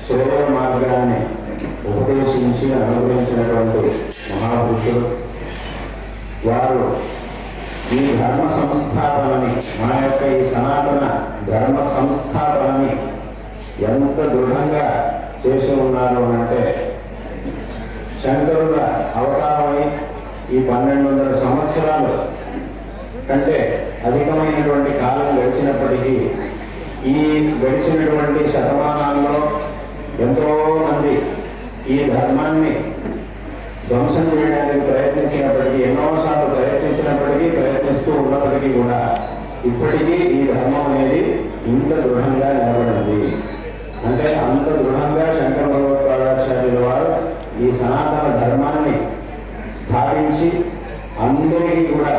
శ్రేయ మార్గాన్ని ఉపదేశించి అనుగ్రహించినటువంటి మహాపురుషులు వారు ఈ ధర్మ సంస్థాపనని, మన యొక్క ఈ సనాతన ధర్మ సంస్థాపనని ఎంత దృఢంగా చేసి ఉన్నారు అంటే, శంకరుల అవతారమై ఈ 1200 సంవత్సరాలు కంటే అధికమైనటువంటి కాలం గడిచినప్పటికీ ఈ గడిచినటువంటి శతమానాల్లో ఎంతో మంది ఈ ధర్మాన్ని ధ్వంసం చేయడానికి ప్రయత్నించినప్పటికీ, ఎన్నోసార్లు ప్రయత్నిస్తూ ఉన్నప్పటికీ కూడా ఇప్పటికీ ఈ ధర్మం అనేది ఇంత దృఢంగా నిలబడింది. అంటే అంత దృఢంగా శంకర భగవత్పాదాచార్యుల వారు ఈ సనాతన ధర్మాన్ని స్థాపించి అందరికీ కూడా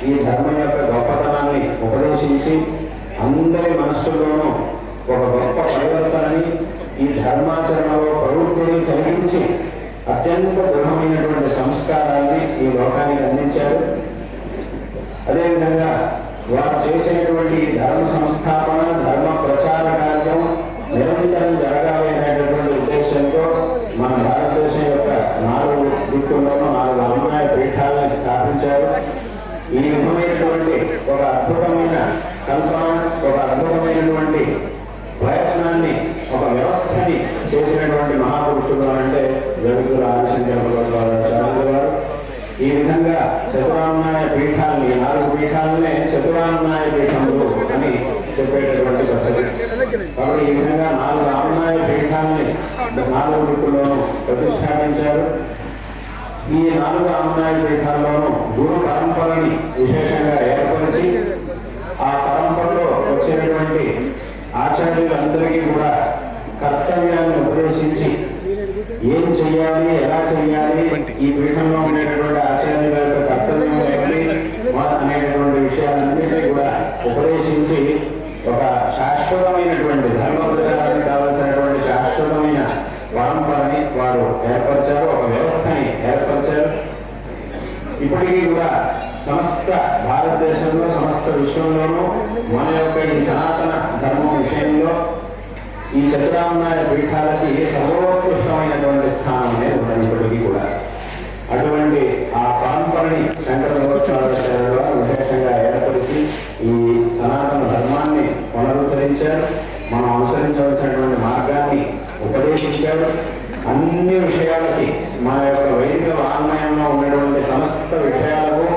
ఈ ధర్మం యొక్క గొప్పతనాన్ని ఉపదేశించి అందరి మనస్సులోనూ ఒక గొప్ప పరివర్తనని, ఈ ధర్మాచరణలో ప్రవృత్తిని కలిగించి అత్యంత దృఢమైనటువంటి సంస్కారాన్ని ఈ లోకానికి అందించారు. అదేవిధంగా వారు చేసేటువంటి ధర్మ సంస్థాపన, ధర్మ ప్రచార కార్యం నిరంతరం జరగాలి అనేటటువంటి ఉద్దేశంతో మన భారతదేశం యొక్క 4 దిక్కుల్లోనూ 4 అమ్మాయ పీఠాలను స్థాపించారు. ఈ విధమైనటువంటి ఒక అద్భుతమైన కల్పన, ఒక అద్భుతమైనటువంటి ప్రయత్నాన్ని, ఒక వ్యవస్థని చేసినటువంటి మహాపురుషులు అంటే జగద్గురు ఆదిశంకర భగవత్పాదాచార్యులు వారు. ఈ విధంగా చతురామ్నాయ పీఠాలని, 4 పీఠాలనే చతురామ్నాయ పీఠములు అని చెప్పేటటువంటి పద్ధతి. కాబట్టి ఈ విధంగా 4 ఆమ్నాయ పీఠాలని 4 దిక్కుల్లోనూ ప్రతిష్టాపించారు. ఈ 4 ఆమ్నాయ పీఠాల్లోనూ గురు పరంపరని విశేషంగా ఏర్పరిచి ఆ పరంపరలో వచ్చినటువంటి ఆచార్యులందరికీ కూడా కర్తవ్యాన్ని ఉపదేశించి ఏం చెయ్యాలి, ఎలా చెయ్యాలి, ఈ పీఠంలో ఉండేటటువంటి ఆచార్యుల యొక్క కర్తవ్యం ఏమిటి అనేటటువంటి విషయాలన్నింటినీ కూడా ఉపదేశించి ఒక శాశ్వతమైనటువంటి ధర్మ ప్రచారానికి కావలసినటువంటి శాశ్వతమైన పరంపరని వారు ఏర్పరిచారు, ఒక వ్యవస్థని ఏర్పరిచారు. ఇప్పటికీ కూడా సమస్త భారతదేశంలో, సమస్త విశ్వంలోనూ మన యొక్క ఈ సనాతన ధర్మం విషయంలో ఈ చతురామ్నాయ పీఠాలకి సర్వోత్కృష్టమైనటువంటి స్థానం అనేది ఉన్నది ఇప్పటికీ కూడా. అటువంటి ఆ పరంపరని శంకర భగవత్పాదాచార్యుల వారు విశేషంగా ఏర్పరిచి ఈ సనాతన ధర్మాన్ని పునరుద్ధరించారు. మనం అనుసరించవలసినటువంటి మార్గాన్ని ఉపదేశించారు. అన్ని విషయాలకి మన యొక్క వైదిక వాంగ్మయంలో ఉన్నటువంటి సమస్త విషయాలకు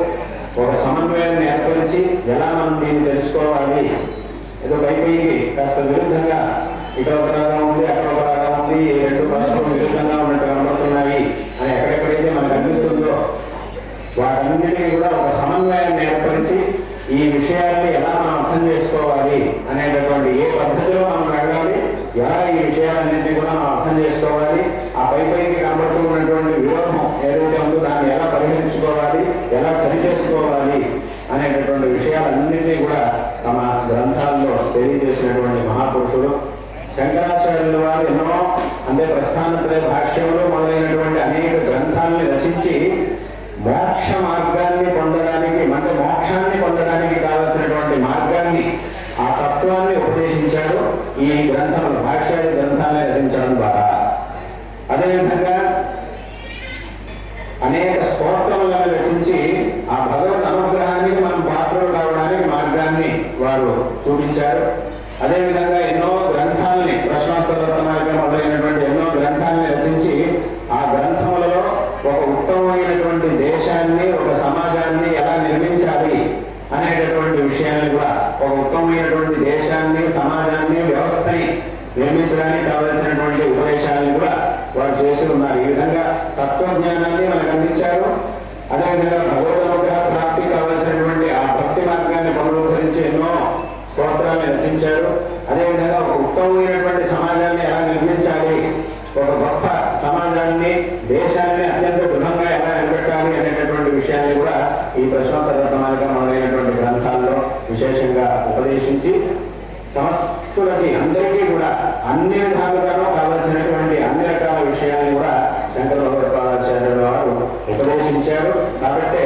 ఒక సమన్వయాన్ని ఏర్పరిచి ఎలా మనం దీన్ని తెలుసుకోవాలి, ఏదో పైకి కాస్త విరుద్ధంగా ఇక్కడ ఒక రాగా ఉంది, అక్కడ ఒక రాగా ఉంది, ఈ 2 పరస్పరం విరుద్ధంగా ఉన్నట్టు కనబడుతున్నాయి అని ఎక్కడెక్కడైతే మనకు అనిపిస్తుందో వాటన్నిటికీ కూడా ఒక సమన్వయాన్ని ఏర్పరిచి ఈ విషయాన్ని ఎలా మనం అర్థం చేసుకోవాలి అనేటటువంటి, ఏ పద్ధతిలో మనం వెళ్ళాలి, ఎలా ఈ విషయాలన్నింటినీ కూడా మనం అర్థం చేసుకోవాలి, ఆ పైకి కనబడుతూ ఉన్నటువంటి విరోధం ఏదైతే ఉందో దాన్ని ఎలా పరిహరించుకోవాలి, ఎలా సరిచేసుకోవాలి అనేటటువంటి విషయాలన్నింటినీ కూడా తమ గ్రంథాల్లో తెలియజేసినటువంటి మహాపురుషులు శంకరాచార్యుల వారు ఎన్నో, అంటే ప్రస్థానత్రయ భాష్యంలో మొదలైనటువంటి అనేక గ్రంథాలని రచించి మోక్ష మార్గాన్ని పొందడానికి, అంటే మోక్షాన్ని పొందడానికి కావలసినటువంటి మార్గాన్ని, ఆ తత్వాన్ని ఉపదేశించాడు ఈ గ్రంథాలు, భాష్యాది గ్రంథాలని రచించడం ద్వారా. అదేవిధంగా అనేక స్తోత్రములను రచించి ఆ భగవద్ అనుగ్రహానికి మనం పాత్రలు కావడానికి మార్గాన్ని వారు చూపించారు. అదేవిధంగా ఎన్నో గ్రంథాలని, ప్రశ్నోత్తరరత్నాకరం మొదలైనటువంటి ఎన్నో గ్రంథాలని రచించి ఆ గ్రంథములలో ఒక ఉత్తమమైనటువంటి దేశాన్ని, ఒక సమాజాన్ని ఎలా నిర్మించాలి అనేటటువంటి విషయాన్ని కూడా, ఒక ఉత్తమమైనటువంటి దేశాన్ని, సమాజాన్ని, వ్యవస్థని నిర్మించడానికి కావలసినటువంటి ఉపదేశాలను కూడా వారు చేసి ఉన్నారు. ఈ విధంగా తత్వజ్ఞానాన్ని మనకు అందించారు. అదేవిధంగా భగవద్ అనుగ్రహ ప్రాప్తి కావలసినటువంటి ఆ భక్తి మార్గాన్ని పునరుద్ధరించి ఎన్నో స్తోత్రాన్ని రచించారు. అదేవిధంగా ఒక ఉత్తమమైనటువంటి సమాజాన్ని ఎలా నిర్మించాలి, ఒక గొప్ప సమాజాన్ని, దేశాన్ని అత్యంత దృఢంగా ఎలా నిలబెట్టాలి అనేటటువంటి విషయాన్ని కూడా ఈ ప్రశ్నోత్తరరత్నాకరం మొదలైనటువంటి గ్రంథాల్లో విశేషంగా ఉపదేశించి సమస్తులకి, అందరికీ కూడా అన్ని విధాలుగానూ కావలసినటువంటి అన్ని రకాల విషయాన్ని కూడా శంకర భగవత్పాదాచార్యుల వారు ఉపదేశించారు. కాబట్టి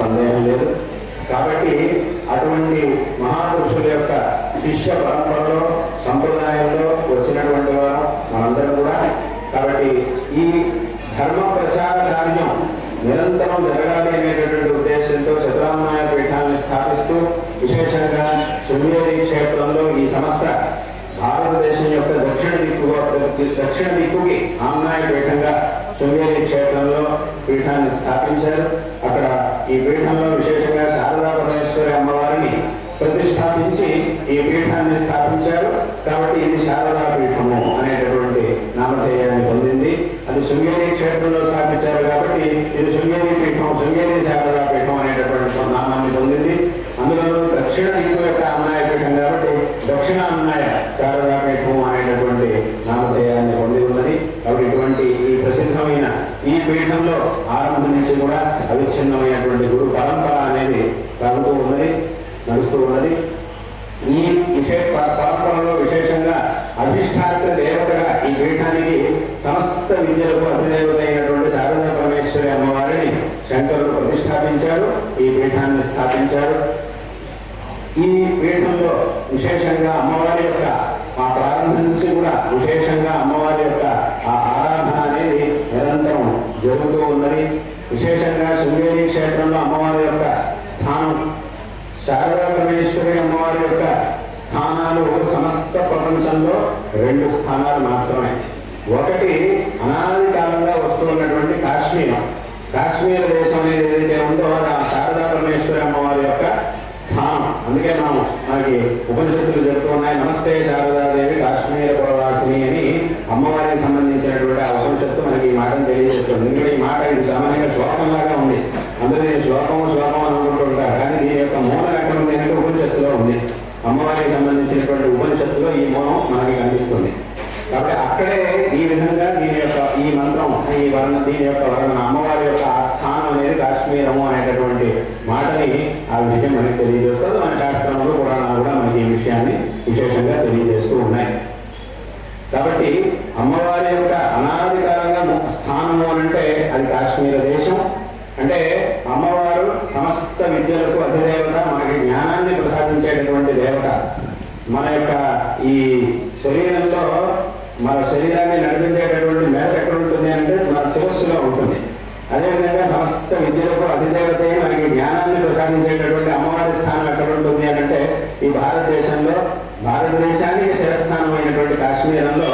సందేహం లేదు. కాబట్టి అటువంటి మహాపురుషుల యొక్క శిష్య పరంపరలో సంప్రదాయంలో వచ్చినటువంటి వారు మనందరం కూడా. కాబట్టి ఈ ధర్మ ప్రచార కార్యం నిరంతరం జరగాలి అనేటటువంటి ఉద్దేశంతో చతురామ్నాయ పీఠాన్ని స్థాపిస్తూ విశేషంగా శృంగేరి క్షేత్రంలో ఈ సంస్థ భారతదేశం యొక్క దక్షిణ దిక్కుకి ఆమ్నాయ పీఠంగా శృంగేరి క్షేత్రంలో పీఠాన్ని స్థాపించారు. అక్కడ ఈ పీఠంలో విశేషంగా శారదా పరమేశ్వరి అమ్మవారిని ప్రతిష్టాపించి ఈ పీఠాన్ని స్థాపించారు. కాబట్టి ఇది శారదా పీఠము అనేటటువంటి నామధేయాన్ని పొందింది. అది శృంగేరి క్షేత్రంలో స్థాపించారు కాబట్టి ఇది శృంగేరి పీఠం, శృంగేరి శారదా పీఠం అనేటటువంటి నామాన్ని పొందింది. అందులో దక్షిణ దిక్కు యొక్క అమ్నాయ పీఠం కాబట్టి దక్షిణ అమ్నాయ శారదా పీఠం అనేటటువంటి నామధేయాన్ని పొంది ఉన్నది. కాబట్టి ఇటువంటి ఈ ప్రసిద్ధమైన ఈ పీఠంలో ఆరంభం నుంచి కూడా అవిచ్ఛిన్నమైనటువంటి గురు పరంపర అనేది సాగుతూ ఉన్నది, నడుస్తూ ఉన్నది. ఈ పరంపరలో విశేషంగా అధిష్టాత్ర దేవతగా ఈ పీఠానికి సమస్త విద్యలకు అధిదేవత అయినటువంటి శారదా పరమేశ్వరి అమ్మవారిని శంకరులు ప్రతిష్టాపించారు, ఈ పీఠాన్ని స్థాపించారు. ఈ పీఠంలో విశేషంగా అమ్మవారి యొక్క ఆ ప్రారంభం నుంచి కూడా విశేషంగా అమ్మవారి యొక్క ఆ ఆరాధన అనేది నిరంతరం జరుగుతూ ఉన్నది. విశేషంగా శృంగేరి క్షేత్రంలో అమ్మవారి యొక్క స్థానం, శారదా పరమేశ్వరి అమ్మవారి యొక్క స్థానాలు సమస్త ప్రపంచంలో 2 స్థానాలు మాత్రమే. ఒకటి అనాది కాలంగా వస్తున్నటువంటి కాశ్మీర దేశం అనేది ఏదైతే ఉందో అది ఆ శారదా పరమేశ్వరి అమ్మవారి యొక్క స్థానం. అందుకే మనకి ఉపనిషత్తులు చెప్తూ ఉన్నాయి, నమస్తే శారదాదేవి కాశ్మీర పురవాసిని అని అమ్మవారికి సంబంధించినటువంటి ఆ ఉపనిషత్తు మనకి ఈ మాటను తెలియజేస్తుంది. ఎందుకంటే ఈ మాట ఇది సామాన్యంగా శ్లోకంలాగా ఉంది, అందులో శ్లోకం అని అనుకుంటుంటారు. కానీ దీని యొక్క మూలం ఎక్కడ ఉంది అంటే ఉపనిషత్తులో ఉంది. అమ్మవారికి సంబంధించినటువంటి ఉపనిషత్తులో ఈ మూలం మనకి కనిపిస్తుంది. కాబట్టి అక్కడే ఈ విధంగా ఈ మంత్రం దీని యొక్క వర్ణన అమ్మవారి యొక్క ఆ స్థానం అనేది కాశ్మీరము అనేటటువంటి మాటని ఆ విషయం మనకి తెలియజేస్తుంది. మన శాస్త్రంలో పురాణాలు కూడా మనకి ఈ విషయాన్ని విశేషంగా తెలియజేస్తూ ఉన్నాయి. కాబట్టి అమ్మవారి యొక్క అనాది కాలంగా స్థానము అంటే అది కాశ్మీర దేశం. అంటే అమ్మవారు సమస్త విద్యలకు అధిదేవత, మనకి జ్ఞానాన్ని ప్రసాదించేటటువంటి దేవత. మన యొక్క ఈ శరీరంలో మన శరీరాన్ని నడిపించేటటువంటి మేత ఎక్కడ ఉంటుంది అంటే మన శిరస్సులో ఉంటుంది. అదేవిధంగా సమస్త విద్యలకు అధిదేవత మనకి జ్ఞానాన్ని ప్రసాదించేటటువంటి అమ్మవారి స్థానం ఎక్కడ ఉంటుంది అని అంటే ఈ భారతదేశానికి శిరస్థానమైనటువంటి కాశ్మీరంలో